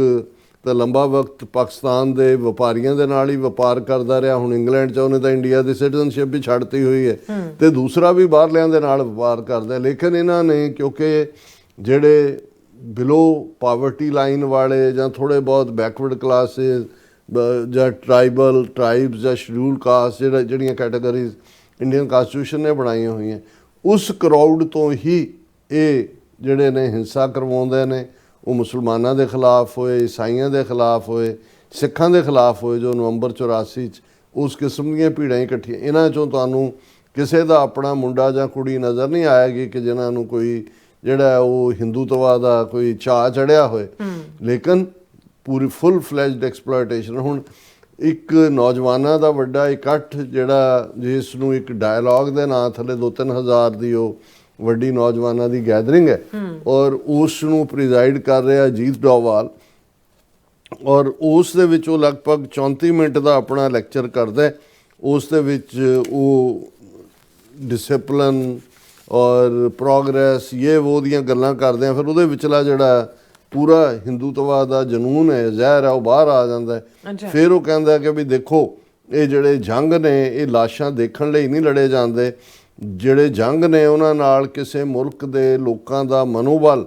ਤਾਂ ਲੰਬਾ ਵਕਤ ਪਾਕਿਸਤਾਨ ਦੇ ਵਪਾਰੀਆਂ ਦੇ ਨਾਲ ਹੀ ਵਪਾਰ ਕਰਦਾ ਰਿਹਾ, ਹੁਣ ਇੰਗਲੈਂਡ 'ਚ ਉਹਨੇ ਤਾਂ ਇੰਡੀਆ ਦੀ ਸਿਟੀਜ਼ਨਸ਼ਿਪ ਵੀ ਛੱਡਤੀ ਹੋਈ ਹੈ, ਤੇ ਦੂਸਰਾ ਵੀ ਬਾਹਰਲਿਆਂ ਦੇ ਨਾਲ ਵਪਾਰ ਕਰਦਾ। ਲੇਕਿਨ ਇਹਨਾਂ ਨੇ ਕਿਉਂਕਿ ਜਿਹੜੇ ਬਿਲੋ ਪਾਵਰਟੀ ਲਾਈਨ ਵਾਲੇ ਜਾਂ ਥੋੜ੍ਹੇ ਬਹੁਤ ਬੈਕਵਰਡ ਕਲਾਸਿਸ ਜਾਂ ਟਰਾਈਬਸ ਜਾਂ ਸ਼ਡਿਊਲ ਕਾਸਟ, ਜਿਹੜੀਆਂ ਕੈਟਾਗਰੀਜ਼ ਇੰਡੀਅਨ ਕਾਨਸਟੀਟਿਊਸ਼ਨ ਨੇ ਬਣਾਈਆਂ ਹੋਈਆਂ, ਉਸ ਕਰਾਊਡ ਤੋਂ ਹੀ ਇਹ ਜਿਹੜੇ ਨੇ ਹਿੰਸਾ ਕਰਵਾਉਂਦੇ ਨੇ। ਉਹ ਮੁਸਲਮਾਨਾਂ ਦੇ ਖਿਲਾਫ ਹੋਏ, ਈਸਾਈਆਂ ਦੇ ਖਿਲਾਫ ਹੋਏ, ਸਿੱਖਾਂ ਦੇ ਖਿਲਾਫ ਹੋਏ, ਜੋ ਨਵੰਬਰ 84 'ਚ ਉਸ ਕਿਸਮ ਦੀਆਂ ਭੀੜਾਂ ਇਕੱਠੀਆਂ। ਇਹਨਾਂ 'ਚੋਂ ਤੁਹਾਨੂੰ ਕਿਸੇ ਦਾ ਆਪਣਾ ਮੁੰਡਾ ਜਾਂ ਕੁੜੀ ਨਜ਼ਰ ਨਹੀਂ ਆਏਗੀ ਕਿ ਜਿਨ੍ਹਾਂ ਨੂੰ ਕੋਈ ਜਿਹੜਾ ਉਹ ਹਿੰਦੂਤਵਾ ਦਾ ਕੋਈ ਚਾਅ ਚੜਿਆ ਹੋਏ। ਲੇਕਿਨ ਪੂਰੀ ਫੁੱਲ ਫਲੈਜਡ ਐਕਸਪਲੋਇਟੇਸ਼ਨ। ਹੁਣ ਇੱਕ ਨੌਜਵਾਨਾਂ ਦਾ ਵੱਡਾ ਇਕੱਠ ਜਿਹੜਾ ਜਿਸ ਨੂੰ ਇੱਕ ਡਾਇਲੌਗ ਦੇ ਨਾਂ ਥੱਲੇ 2-3 ਹਜ਼ਾਰ ਦੀ ਉਹ ਵੱਡੀ ਨੌਜਵਾਨਾਂ ਦੀ ਗੈਦਰਿੰਗ ਹੈ ਔਰ ਉਸ ਨੂੰ ਪ੍ਰੀਜ਼ਾਈਡ ਕਰ ਰਿਹਾ ਅਜੀਤ ਡੋਵਾਲ ਔਰ ਉਸ ਦੇ ਵਿੱਚ ਉਹ ਲਗਭਗ 34 ਮਿੰਟ ਦਾ ਆਪਣਾ ਲੈਕਚਰ ਕਰਦਾ ਹੈ। ਉਸ ਦੇ ਵਿੱਚ ਉਹ ਡਿਸਪਲਿਨ ਔਰ ਪ੍ਰੋਗਰੈਸ ਉਹ ਦੀਆਂ ਗੱਲਾਂ ਕਰਦੇ ਆ। ਫਿਰ ਉਹਦੇ ਵਿਚਲਾ ਜਿਹੜਾ ਪੂਰਾ ਹਿੰਦੂਤਵਾ ਦਾ ਜਨੂਨ ਹੈ, ਜ਼ਹਿਰ ਹੈ, ਉਹ ਬਾਹਰ ਆ ਜਾਂਦਾ ਹੈ। ਫਿਰ ਉਹ ਕਹਿੰਦਾ ਕਿ ਵੀ ਦੇਖੋ ਇਹ ਜਿਹੜੇ ਜੰਗ ਨੇ ਇਹ ਲਾਸ਼ਾਂ ਦੇਖਣ ਲਈ ਨਹੀਂ ਲੜੇ ਜਾਂਦੇ, ਜਿਹੜੇ ਜੰਗ ਨੇ ਉਹਨਾਂ ਨਾਲ ਕਿਸੇ ਮੁਲਕ ਦੇ ਲੋਕਾਂ ਦਾ ਮਨੋਬਲ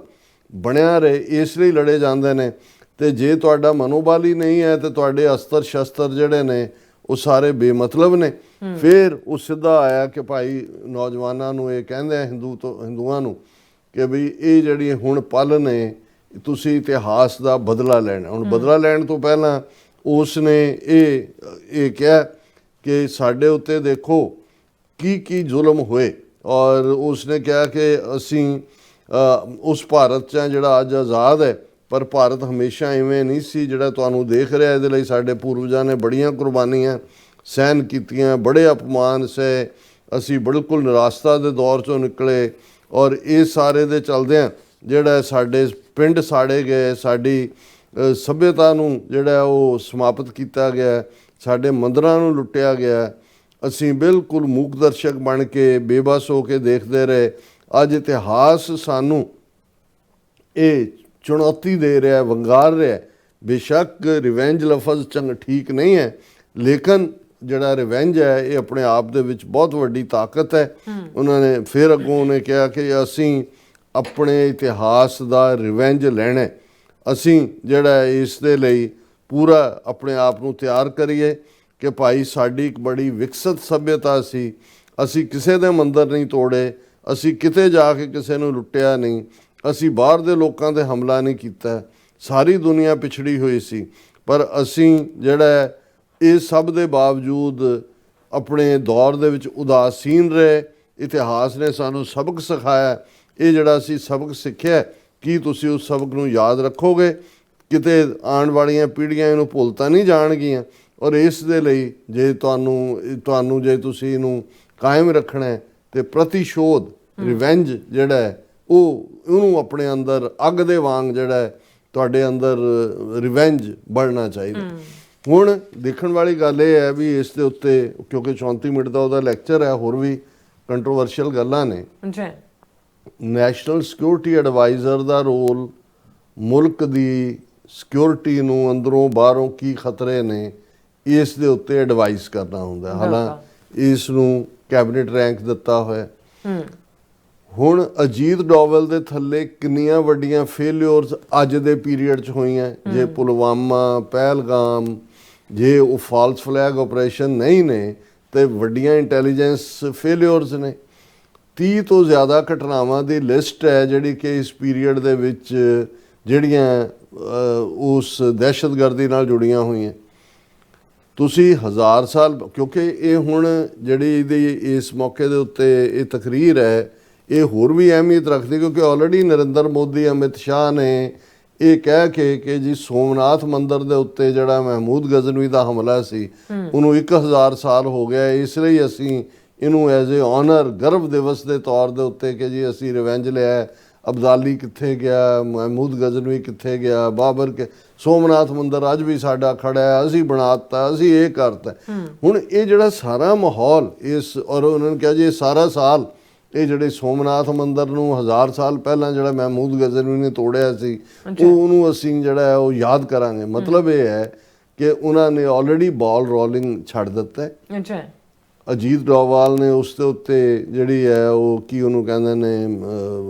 ਬਣਿਆ ਰਹੇ ਇਸ ਲਈ ਲੜੇ ਜਾਂਦੇ ਨੇ। ਤੇ ਜੇ ਤੁਹਾਡਾ ਮਨੋਬਲ ਹੀ ਨਹੀਂ ਹੈ ਤੇ ਤੁਹਾਡੇ ਅਸਤਰ ਸ਼ਸਤਰ ਜਿਹੜੇ ਨੇ ਉਹ ਸਾਰੇ ਬੇਮਤਲਬ ਨੇ। ਫਿਰ ਉਹ ਸਿੱਧਾ ਆਇਆ ਕਿ ਭਾਈ ਨੌਜਵਾਨਾਂ ਨੂੰ ਇਹ ਕਹਿੰਦੇ ਆ ਹਿੰਦੂਆਂ ਨੂੰ ਕਿ ਵੀ ਇਹ ਜਿਹੜੀ ਹੁਣ ਪਲ ਨੇ ਤੁਸੀਂ ਇਤਿਹਾਸ ਦਾ ਬਦਲਾ ਲੈਣਾ। ਹੁਣ ਬਦਲਾ ਲੈਣ ਤੋਂ ਪਹਿਲਾਂ ਉਸ ਨੇ ਇਹ ਕਿਹਾ ਕਿ ਸਾਡੇ ਉੱਤੇ ਦੇਖੋ ਕੀ ਜ਼ੁਲਮ ਹੋਏ ਔਰ ਉਸ ਨੇ ਕਿਹਾ ਕਿ ਅਸੀਂ ਉਸ ਭਾਰਤ 'ਚ ਜਿਹੜਾ ਅੱਜ ਆਜ਼ਾਦ ਹੈ ਪਰ ਭਾਰਤ ਹਮੇਸ਼ਾ ਇਵੇਂ ਨਹੀਂ ਸੀ ਜਿਹੜਾ ਤੁਹਾਨੂੰ ਦੇਖ ਰਿਹਾ। ਇਹਦੇ ਲਈ ਸਾਡੇ ਪੂਰਵਜਾਂ ਨੇ ਬੜੀਆਂ ਕੁਰਬਾਨੀਆਂ ਸਹਿਨ ਕੀਤੀਆਂ, ਬੜੇ ਅਪਮਾਨ ਸਹਿ, ਅਸੀਂ ਬਿਲਕੁਲ ਨਿਰਾਸ਼ਤਾ ਦੇ ਦੌਰ 'ਚੋਂ ਨਿਕਲੇ ਔਰ ਇਹ ਸਾਰੇ ਦੇ ਚਲਦਿਆਂ ਜਿਹੜਾ ਸਾਡੇ ਪਿੰਡ ਸਾੜੇ ਗਏ, ਸਾਡੀ ਸੱਭਿਅਤਾ ਨੂੰ ਜਿਹੜਾ ਉਹ ਸਮਾਪਤ ਕੀਤਾ ਗਿਆ, ਸਾਡੇ ਮੰਦਰਾਂ ਨੂੰ ਲੁੱਟਿਆ ਗਿਆ, ਅਸੀਂ ਬਿਲਕੁਲ ਮੂਕ ਦਰਸ਼ਕ ਬਣ ਕੇ ਬੇਬਸ ਹੋ ਕੇ ਦੇਖਦੇ ਰਹੇ। ਅੱਜ ਇਤਿਹਾਸ ਸਾਨੂੰ ਇਹ ਚੁਣੌਤੀ ਦੇ ਰਿਹਾ, ਵੰਗਾਰ ਰਿਹਾ। ਬੇਸ਼ੱਕ ਰਿਵੈਂਜ ਲਫ਼ਜ਼ ਠੀਕ ਨਹੀਂ ਹੈ ਲੇਕਿਨ ਜਿਹੜਾ ਰਿਵੈਂਜ ਹੈ ਇਹ ਆਪਣੇ ਆਪ ਦੇ ਵਿੱਚ ਬਹੁਤ ਵੱਡੀ ਤਾਕਤ ਹੈ। ਉਹਨਾਂ ਨੇ ਫਿਰ ਅੱਗੋਂ ਉਹਨੇ ਕਿਹਾ ਕਿ ਅਸੀਂ ਆਪਣੇ ਇਤਿਹਾਸ ਦਾ ਰਿਵੈਂਜ ਲੈਣਾ, ਅਸੀਂ ਜਿਹੜਾ ਇਸ ਦੇ ਲਈ ਪੂਰਾ ਆਪਣੇ ਆਪ ਨੂੰ ਤਿਆਰ ਕਰੀਏ ਕਿ ਭਾਈ ਸਾਡੀ ਇੱਕ ਬੜੀ ਵਿਕਸਿਤ ਸੱਭਿਅਤਾ ਸੀ, ਅਸੀਂ ਕਿਸੇ ਦੇ ਮੰਦਰ ਨਹੀਂ ਤੋੜੇ, ਅਸੀਂ ਕਿਤੇ ਜਾ ਕੇ ਕਿਸੇ ਨੂੰ ਲੁੱਟਿਆ ਨਹੀਂ, ਅਸੀਂ ਬਾਹਰ ਦੇ ਲੋਕਾਂ 'ਤੇ ਹਮਲਾ ਨਹੀਂ ਕੀਤਾ, ਸਾਰੀ ਦੁਨੀਆ ਪਿਛੜੀ ਹੋਈ ਸੀ ਪਰ ਅਸੀਂ ਜਿਹੜਾ ਇਹ ਸਭ ਦੇ ਬਾਵਜੂਦ ਆਪਣੇ ਦੌਰ ਦੇ ਵਿੱਚ ਉਦਾਸੀਨ ਰਹੇ। ਇਤਿਹਾਸ ਨੇ ਸਾਨੂੰ ਸਬਕ ਸਿਖਾਇਆ, ਇਹ ਜਿਹੜਾ ਅਸੀਂ ਸਬਕ ਸਿੱਖਿਆ ਕੀ ਤੁਸੀਂ ਉਸ ਸਬਕ ਨੂੰ ਯਾਦ ਰੱਖੋਗੇ? ਕਿਤੇ ਆਉਣ ਵਾਲੀਆਂ ਪੀੜ੍ਹੀਆਂ ਇਹਨੂੰ ਭੁੱਲ ਤਾਂ ਨਹੀਂ ਜਾਣਗੀਆਂ ਔਰ ਇਸ ਦੇ ਲਈ ਜੇ ਤੁਹਾਨੂੰ ਜੇ ਤੁਸੀਂ ਇਹਨੂੰ ਕਾਇਮ ਰੱਖਣਾ ਹੈ ਤੇ ਪ੍ਰਤੀਸ਼ੋਧ ਰਿਵੈਂਜ ਜਿਹੜਾ ਹੈ ਉਹਨੂੰ ਆਪਣੇ ਅੰਦਰ ਅੱਗ ਦੇ ਵਾਂਗ ਜਿਹੜਾ ਤੁਹਾਡੇ ਅੰਦਰ ਰਿਵੈਂਜ ਬਣਨਾ ਚਾਹੀਦਾ। ਹੁਣ ਦੇਖਣ ਵਾਲੀ ਗੱਲ ਇਹ ਹੈ ਵੀ ਇਸ ਦੇ ਉੱਤੇ ਕਿਉਂਕਿ 34 ਮਿੰਟ ਦਾ ਉਹਦਾ ਲੈਕਚਰ ਹੈ, ਹੋਰ ਵੀ ਕੰਟਰੋਵਰਸ਼ੀਅਲ ਗੱਲਾਂ ਨੇ। ਨੈਸ਼ਨਲ ਸਿਕਿਉਰਿਟੀ ਐਡਵਾਈਜ਼ਰ ਦਾ ਰੋਲ, ਮੁਲਕ ਦੀ ਸਿਕਿਉਰਿਟੀ ਨੂੰ ਅੰਦਰੋਂ ਬਾਹਰੋਂ ਕੀ ਖਤਰੇ ਨੇ ਇਸ ਦੇ ਉੱਤੇ ਐਡਵਾਈਸ ਕਰਨਾ ਹੁੰਦਾ। ਹਾਲਾਂਕਿ ਇਸ ਨੂੰ ਕੈਬਨਿਟ ਰੈਂਕ ਦਿੱਤਾ ਹੋਇਆ। ਹੁਣ ਅਜੀਤ ਡੋਵਲ ਦੇ ਥੱਲੇ ਕਿੰਨੀਆਂ ਵੱਡੀਆਂ ਫੇਲਿਅਰਸ ਅੱਜ ਦੇ ਪੀਰੀਅਡ 'ਚ ਹੋਈਆਂ। ਜੇ ਪੁਲਵਾਮਾ, ਪਹਿਲਗਾਮ, ਜੇ ਉਹ ਫਾਲਸ ਫਲੈਗ ਆਪਰੇਸ਼ਨ ਨਹੀਂ ਨੇ ਤੇ ਵੱਡੀਆਂ ਇੰਟੈਲੀਜੈਂਸ ਫੇਲਿਅਰਸ ਨੇ। 30 ਤੋਂ ਜ਼ਿਆਦਾ ਘਟਨਾਵਾਂ ਦੀ ਲਿਸਟ ਹੈ ਜਿਹੜੀ ਕਿ ਇਸ ਪੀਰੀਅਡ ਦੇ ਵਿੱਚ ਜਿਹੜੀਆਂ ਉਸ ਦਹਿਸ਼ਤਗਰਦੀ ਨਾਲ ਜੁੜੀਆਂ ਹੋਈਆਂ। ਤੁਸੀਂ 1000 ਸਾਲ ਕਿਉਂਕਿ ਇਹ ਹੁਣ ਜਿਹੜੀ ਇਹਦੀ ਇਸ ਮੌਕੇ ਦੇ ਉੱਤੇ ਇਹ ਤਕਰੀਰ ਹੈ ਇਹ ਹੋਰ ਵੀ ਅਹਿਮੀਅਤ ਰੱਖਦੀ ਕਿਉਂਕਿ ਆਲਰੇਡੀ ਨਰਿੰਦਰ ਮੋਦੀ, ਅਮਿਤ ਸ਼ਾਹ ਨੇ ਇਹ ਕਹਿ ਕੇ ਕਿ ਜੀ ਸੋਮਨਾਥ ਮੰਦਿਰ ਦੇ ਉੱਤੇ ਜਿਹੜਾ ਮਹਿਮੂਦ ਗਜ਼ਨਵੀ ਦਾ ਹਮਲਾ ਸੀ ਉਹਨੂੰ 1000 ਸਾਲ ਹੋ ਗਿਆ, ਇਸ ਲਈ ਅਸੀਂ ਇਹਨੂੰ ਐਜ਼ ਏ ਆਨਰ ਗਰਵ ਦਿਵਸ ਦੇ ਤੌਰ ਦੇ ਉੱਤੇ ਕਿ ਜੀ ਅਸੀਂ ਰਿਵੈਂਜ ਲਿਆ। ਅਬਦਾਲੀ ਕਿੱਥੇ ਗਿਆ, ਮਹਿਮੂਦ ਗਜ਼ਨਵੀ ਕਿੱਥੇ ਗਿਆ, ਬਾਬਰ ਕੇ ਸੋਮਨਾਥ ਮੰਦਿਰ ਅੱਜ ਵੀ ਸਾਡਾ ਖੜਾ ਹੈ, ਅਸੀਂ ਬਣਾਤਾ, ਅਸੀਂ ਇਹ ਕਰਤਾ। ਹੁਣ ਇਹ ਜਿਹੜਾ ਸਾਰਾ ਮਾਹੌਲ ਇਸ ਔਰ ਉਹਨਾਂ ਨੇ ਕਿਹਾ ਜੀ ਇਹ ਸਾਰਾ ਸਾਲ ਇਹ ਜਿਹੜੇ ਸੋਮਨਾਥ ਮੰਦਿਰ ਨੂੰ 1000 ਸਾਲ ਪਹਿਲਾਂ ਜਿਹੜਾ ਮਹਿਮੂਦ ਗਜ਼ਨਵੀ ਨੇ ਤੋੜਿਆ ਸੀ ਉਹਨੂੰ ਅਸੀਂ ਜਿਹੜਾ ਹੈ ਉਹ ਯਾਦ ਕਰਾਂਗੇ। ਮਤਲਬ ਇਹ ਹੈ ਕਿ ਉਹਨਾਂ ਨੇ ਆਲਰੇਡੀ ਬਾਲ ਰੋਲਿੰਗ ਛੱਡ ਦਿੱਤਾ ਹੈ। ਅਜੀਤ ਡੋਵਾਲ ਨੇ ਉਸ ਦੇ ਉੱਤੇ ਜਿਹੜੀ ਹੈ ਉਹ ਕੀ ਉਹਨੂੰ ਕਹਿੰਦੇ ਨੇ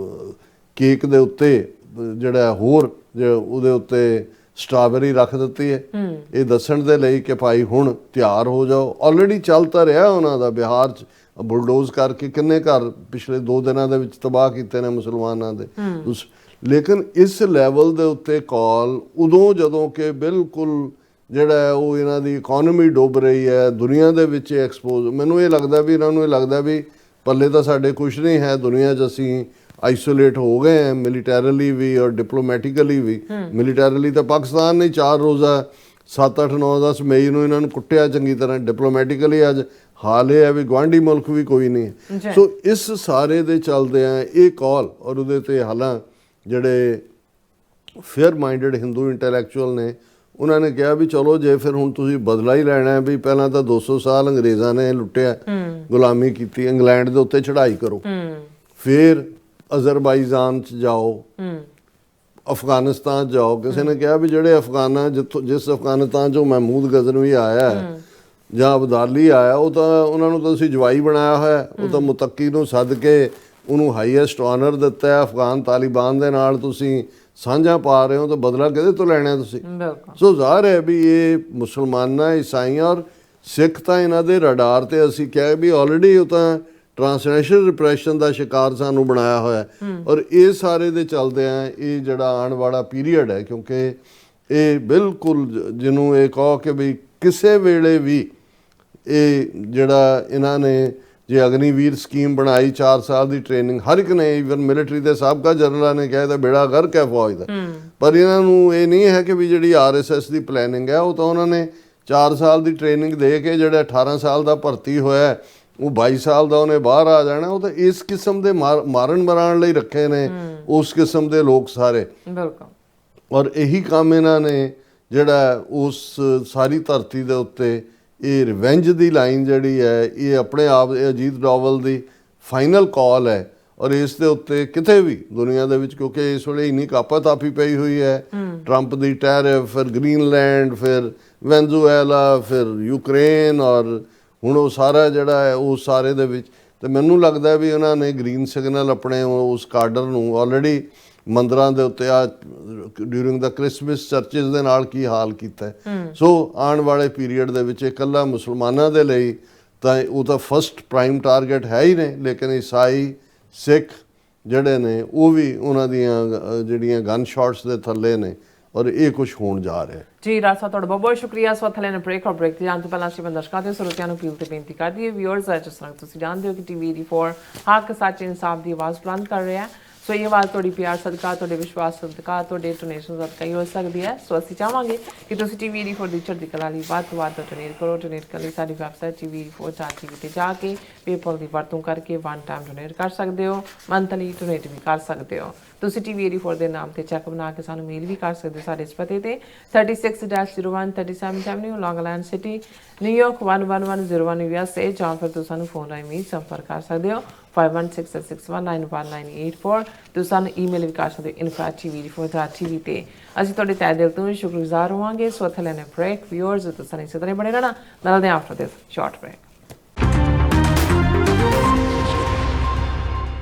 ਕੇਕ ਦੇ ਉੱਤੇ ਜਿਹੜਾ ਹੋਰ ਉਹਦੇ ਉੱਤੇ ਸਟ੍ਰਾਬੇਰੀ ਰੱਖ ਦਿੱਤੀ ਹੈ ਇਹ ਦੱਸਣ ਦੇ ਲਈ ਕਿ ਭਾਈ ਹੁਣ ਤਿਆਰ ਹੋ ਜਾਓ। ਆਲਰੇਡੀ ਚੱਲ ਤਾਂ ਰਿਹਾ ਉਹਨਾਂ ਦਾ, ਬਿਹਾਰ 'ਚ ਬੁਲਡੋਜ਼ ਕਰਕੇ ਕਿੰਨੇ ਘਰ ਪਿਛਲੇ 2 ਦਿਨਾਂ ਦੇ ਵਿੱਚ ਤਬਾਹ ਕੀਤੇ ਨੇ ਮੁਸਲਮਾਨਾਂ ਦੇ। ਲੇਕਿਨ ਇਸ ਲੈਵਲ ਦੇ ਉੱਤੇ ਕਾਲ ਉਦੋਂ ਜਦੋਂ ਕਿ ਬਿਲਕੁਲ ਜਿਹੜਾ ਹੈ ਉਹ ਇਹਨਾਂ ਦੀ ਇਕਨੋਮੀ ਡੁੱਬ ਰਹੀ ਹੈ, ਦੁਨੀਆ ਦੇ ਵਿੱਚ ਐਕਸਪੋਜ਼। ਮੈਨੂੰ ਇਹ ਲੱਗਦਾ ਵੀ ਇਹਨਾਂ ਨੂੰ ਇਹ ਲੱਗਦਾ ਵੀ ਪੱਲੇ ਤਾਂ ਸਾਡੇ ਕੁਛ ਨਹੀਂ ਹੈ, ਦੁਨੀਆ 'ਚ ਅਸੀਂ ਆਈਸੋਲੇਟ ਹੋ ਗਏ हैं ਮਿਲੀਟੈਰਲੀ ਵੀ ਔਰ ਡਿਪਲੋਮੈਟਿਕਲੀ ਵੀ। ਮਿਲੀਟੈਰਲੀ ਤਾਂ ਪਾਕਿਸਤਾਨ ਨੇ 4 ਰੋਜ਼ਾ 7, 8, 9, 10 ਮਈ ਨੂੰ ਇਹਨਾਂ ਨੂੰ ਕੁੱਟਿਆ ਚੰਗੀ ਤਰ੍ਹਾਂ। ਡਿਪਲੋਮੈਟਿਕਲੀ ਅੱਜ ਹਾਲ ਇਹ ਹੈ ਵੀ ਗੁਆਂਢੀ ਮੁਲਕ ਵੀ ਕੋਈ ਨਹੀਂ ਹੈ। ਸੋ ਇਸ ਸਾਰੇ ਦੇ ਚੱਲਦੇ ਆ ਇਹ ਕਾਲ, ਔਰ ਉਹਦੇ ਤੇ ਹਾਲਾਂ ਜਿਹੜੇ ਫੇਅਰ ਮਾਈਂਡਡ ਹਿੰਦੂ ਇੰਟੈਲੈਕਚੁਅਲ ਨੇ ਉਹਨਾਂ ਨੇ ਕਿਹਾ ਵੀ ਚਲੋ ਜੇ ਫਿਰ ਹੁਣ ਤੁਸੀਂ ਬਦਲਾ ਹੀ ਲੈਣਾ ਵੀ ਪਹਿਲਾਂ ਤਾਂ 200 ਸਾਲ ਅੰਗਰੇਜ਼ਾਂ ਨੇ ਲੁੱਟਿਆ, ਗੁਲਾਮੀ ਕੀਤੀ, ਇੰਗਲੈਂਡ ਦੇ ਉੱਤੇ ਚੜ੍ਹਾਈ ਕਰੋ, ਫਿਰ ਅਜ਼ਰਬਾਈਜਾਨ 'ਚ ਜਾਓ, ਅਫਗਾਨਿਸਤਾਨ 'ਚ ਜਾਓ। ਕਿਸੇ ਨੇ ਕਿਹਾ ਵੀ ਜਿਹੜੇ ਜਿਸ ਅਫਗਾਨਿਸਤਾਨ 'ਚੋਂ ਮਹਿਮੂਦ ਗਜ਼ਨਵੀ ਆਇਆ ਹੈ ਜਾਂ ਅਬਦਾਲੀ ਆਇਆ, ਉਹ ਤਾਂ ਉਹਨਾਂ ਨੂੰ ਤਾਂ ਤੁਸੀਂ ਜਵਾਈ ਬਣਾਇਆ ਹੋਇਆ, ਉਹ ਤਾਂ ਮੁਤੱਕੀ ਨੂੰ ਸੱਦ ਕੇ ਉਹਨੂੰ ਹਾਈਐਸਟ ਆਨਰ ਦਿੱਤਾ ਹੈ। ਅਫਗਾਨ ਤਾਲਿਬਾਨ ਦੇ ਨਾਲ ਤੁਸੀਂ ਸਾਂਝਾ ਪਾ ਰਹੇ ਹੋ ਤਾਂ ਬਦਲਾ ਕਿਹਦੇ ਤੋਂ ਲੈਣਾ ਤੁਸੀਂ? ਸੋ ਜ਼ਾਹਰ ਹੈ ਵੀ ਇਹ ਮੁਸਲਮਾਨਾਂ, ਈਸਾਈਆਂ ਔਰ ਸਿੱਖ ਤਾਂ ਇਹਨਾਂ ਦੇ ਰਡਾਰ ਤੇ ਅਸੀਂ ਕਿਹਾ ਵੀ ਆਲਰੇਡੀ ਉਹ ਤਾਂ ਟ੍ਰਾਂਸਨੈਸ਼ਨਲ ਰਿਪਰੈਸ਼ਨ ਦਾ ਸ਼ਿਕਾਰ ਸਾਨੂੰ ਬਣਾਇਆ ਹੋਇਆ। ਔਰ ਇਹ ਸਾਰੇ ਦੇ ਚੱਲਦੇ ਆ ਇਹ ਜਿਹੜਾ ਆਉਣ ਵਾਲਾ ਪੀਰੀਅਡ ਹੈ, ਕਿਉਂਕਿ ਇਹ ਬਿਲਕੁਲ ਜਿਹਨੂੰ ਇਹ ਕਹੋ ਕਿ ਵੀ ਕਿਸੇ ਵੇਲੇ ਵੀ ਇਹ ਜਿਹੜਾ ਇਹਨਾਂ ਨੇ ਜੇ ਅਗਨੀਵੀਰ ਸਕੀਮ ਬਣਾਈ, 4 ਸਾਲ ਦੀ ਟ੍ਰੇਨਿੰਗ, ਹਰ ਇੱਕ ਨੇ, ਈਵਨ ਮਿਲਟਰੀ ਦੇ ਸਾਬਕਾ ਜਨਰਲਾਂ ਨੇ ਕਿਹਾ ਤਾਂ ਬੇੜਾ ਗਰਕ ਹੈ ਫੌਜ ਦਾ। ਪਰ ਇਹਨਾਂ ਨੂੰ ਇਹ ਨਹੀਂ ਹੈ ਕਿ ਵੀ ਜਿਹੜੀ RSS ਦੀ ਪਲੈਨਿੰਗ ਹੈ ਉਹ ਤਾਂ ਉਹਨਾਂ ਨੇ 4 ਸਾਲ ਦੀ ਟ੍ਰੇਨਿੰਗ ਦੇ ਕੇ ਜਿਹੜਾ 18 ਸਾਲ ਦਾ ਭਰਤੀ ਹੋਇਆ ਉਹ 22 ਸਾਲ ਦਾ ਉਹਨੇ ਬਾਹਰ ਆ ਜਾਣਾ। ਉਹ ਤਾਂ ਇਸ ਕਿਸਮ ਦੇ ਮਾਰਨ ਮਰਾਉਣ ਲਈ ਰੱਖੇ ਨੇ ਉਸ ਕਿਸਮ ਦੇ ਲੋਕ ਸਾਰੇ। ਔਰ ਇਹੀ ਕੰਮ ਇਹਨਾਂ ਨੇ ਜਿਹੜਾ ਉਸ ਸਾਰੀ ਧਰਤੀ ਦੇ ਉੱਤੇ ਇਹ ਰਿਵੈਂਜ ਦੀ ਲਾਈਨ ਜਿਹੜੀ ਹੈ ਇਹ ਆਪਣੇ ਆਪ ਅਜੀਤ ਡੋਵਲ ਦੀ ਫਾਈਨਲ ਕਾਲ ਹੈ। ਔਰ ਇਸ ਦੇ ਉੱਤੇ ਕਿਤੇ ਵੀ ਦੁਨੀਆ ਦੇ ਵਿੱਚ, ਕਿਉਂਕਿ ਇਸ ਵੇਲੇ ਇੰਨੀ ਕਾਪਾ-ਤਾਪੀ ਪਈ ਹੋਈ ਹੈ, ਟਰੰਪ ਦੀ ਟੈਰਿਫ, ਫਿਰ ਗ੍ਰੀਨਲੈਂਡ, ਫਿਰ ਵੈਨਜ਼ੂਏਲਾ, ਫਿਰ ਯੂਕਰੇਨ, ਔਰ ਹੁਣ ਉਹ ਸਾਰਾ ਜਿਹੜਾ ਹੈ ਉਸ ਸਾਰੇ ਦੇ ਵਿੱਚ ਤੇ ਮੈਨੂੰ ਲੱਗਦਾ ਵੀ ਉਹਨਾਂ ਨੇ ਗ੍ਰੀਨ ਸਿਗਨਲ ਆਪਣੇ ਉਸ ਕਾਡਰ ਨੂੰ ਆਲਰੇਡੀ ਮੰਦਰਾਂ ਦੇ ਉੱਤੇ ਆ ਡਿਊਰਿੰਗ ਦਾ ਕ੍ਰਿਸਮਸ ਚਰਚਿਸ ਦੇ ਨਾਲ ਕੀ ਹਾਲ ਕੀਤਾ ਹੈ। ਸੋ ਆਉਣ ਵਾਲੇ ਪੀਰੀਅਡ ਦੇ ਵਿੱਚ ਇਕੱਲਾ ਮੁਸਲਮਾਨਾਂ ਦੇ ਲਈ ਤਾਂ ਉਹ ਤਾਂ ਫਸਟ ਪ੍ਰਾਈਮ ਟਾਰਗੇਟ ਹੈ ਹੀ ਨੇ, ਲੇਕਿਨ ਈਸਾਈ, ਸਿੱਖ ਜਿਹੜੇ ਨੇ ਉਹ ਵੀ ਉਹਨਾਂ ਦੀਆਂ ਜਿਹੜੀਆਂ ਗਨ ਸ਼ਾਟਸ ਦੇ ਥੱਲੇ ਨੇ ਔਰ ਇਹ ਕੁਝ ਹੋਣ ਜਾ ਰਿਹਾ ਜੀ। ਰਾਸਾ ਤੁਹਾਡਾ ਬਹੁਤ ਬਹੁਤ ਸ਼ੁਕਰੀਆ। ਸੋ ਥੱਲੇ ਨੇ ਬ੍ਰੇਕ ਤੇ ਜਾਣ ਤੋਂ ਪਹਿਲਾਂ ਅਸੀਂ ਦਰਸ਼ਕਾਂ ਦੇ ਸਰੋਤਿਆਂ ਨੂੰ ਅਪੀਲ ਤੇ ਬੇਨਤੀ ਕਰਦੀ ਹੈ, ਵਿਊਅਰਸ ਜਿਸ ਤਰ੍ਹਾਂ ਤੁਸੀਂ ਜਾਣਦੇ ਹੋ ਕਿ TV 84 ਹੱਕ, ਸੱਚ, ਇਨਸਾਫ ਦੀ ਆਵਾਜ਼ ਬੁਲੰਦ ਕਰ ਰਿਹਾ ਹੈ। ਸੋ ਇਹ ਆਵਾਜ਼ ਤੁਹਾਡੀ ਪਿਆਰ ਸਦਕਾ, ਤੁਹਾਡੇ ਵਿਸ਼ਵਾਸ ਸਦਕਾ, ਤੁਹਾਡੇ ਡੋਨੇਸ਼ਨ ਸਦਕਾ ਹੀ ਹੋ ਸਕਦੀ ਹੈ। ਸੋ ਅਸੀਂ ਚਾਹਾਂਗੇ ਕਿ ਤੁਸੀਂ TV 84 ਦੀ ਚੜ੍ਹਦੀ ਕਲਾ ਲਈ ਵੱਧ ਤੋਂ ਵੱਧ ਡੋਨੇਟ ਕਰੋ। ਡੋਨੇਟ ਕਰਨ ਲਈ ਸਾਡੀ ਵੈਬਸਾਈਟ TV84.tv ਤੇ ਜਾ ਕੇ ਪੇਪਲ ਦੀ ਵਰਤੋਂ ਕਰਕੇ 1 ਟਾਈਮ ਡੋਨੇਟ ਕਰ ਸਕਦੇ ਹੋ, ਮੰਥਲੀ ਡੋਨੇਟ ਵੀ ਕਰ ਸਕਦੇ ਹੋ। ਤੁਸੀਂ TV 84 ਦੇ ਨਾਮ ਤੇ ਚੈੱਕ ਬਣਾ ਕੇ ਸਾਨੂੰ ਮੇਲ ਵੀ ਕਰ ਸਕਦੇ ਹੋ ਸਾਡੇ ਇਸ ਪਤੇ ਤੇ 36-01 37 ਐਵਨਿਊ, ਲੌਂਗ ਆਈਲੈਂਡ ਸਿਟੀ, ਨਿਊਯਾਰਕ 11101 USA, ਜਾਂ ਫਿਰ ਤੁਸੀਂ ਸਾਨੂੰ ਫੋਨ ਰਾਹੀਂ ਵੀ ਸੰਪਰਕ ਕਰ ਸਕਦੇ ਹੋ 5166191984। ਤੁਸੀਂ ਸਾਨੂੰ ਈਮੇਲ ਵੀ ਕਰ ਸਕਦੇ ਹੋ info@tv84.tv ਤੇ। ਅਸੀਂ ਤੁਹਾਡੇ ਤਹਿ ਦਿਲ ਤੋਂ ਸ਼ੁਕਰਗੁਜ਼ਾਰ ਹੋਵਾਂਗੇ। ਸੋ ਥੱਲੇ ਨੇ ਬ੍ਰੇਕ, ਵਿਊਅਰਸ ਤੁਸੀਂ ਇਸੇ ਤਰ੍ਹਾਂ ਬਣੇ ਰਹਿਣਾ। ਮਿਲਦੇ ਹਾਂ ਆਫਟਰ ਦਿਸ ਸ਼ਾਰਟ ਬ੍ਰੇਕ।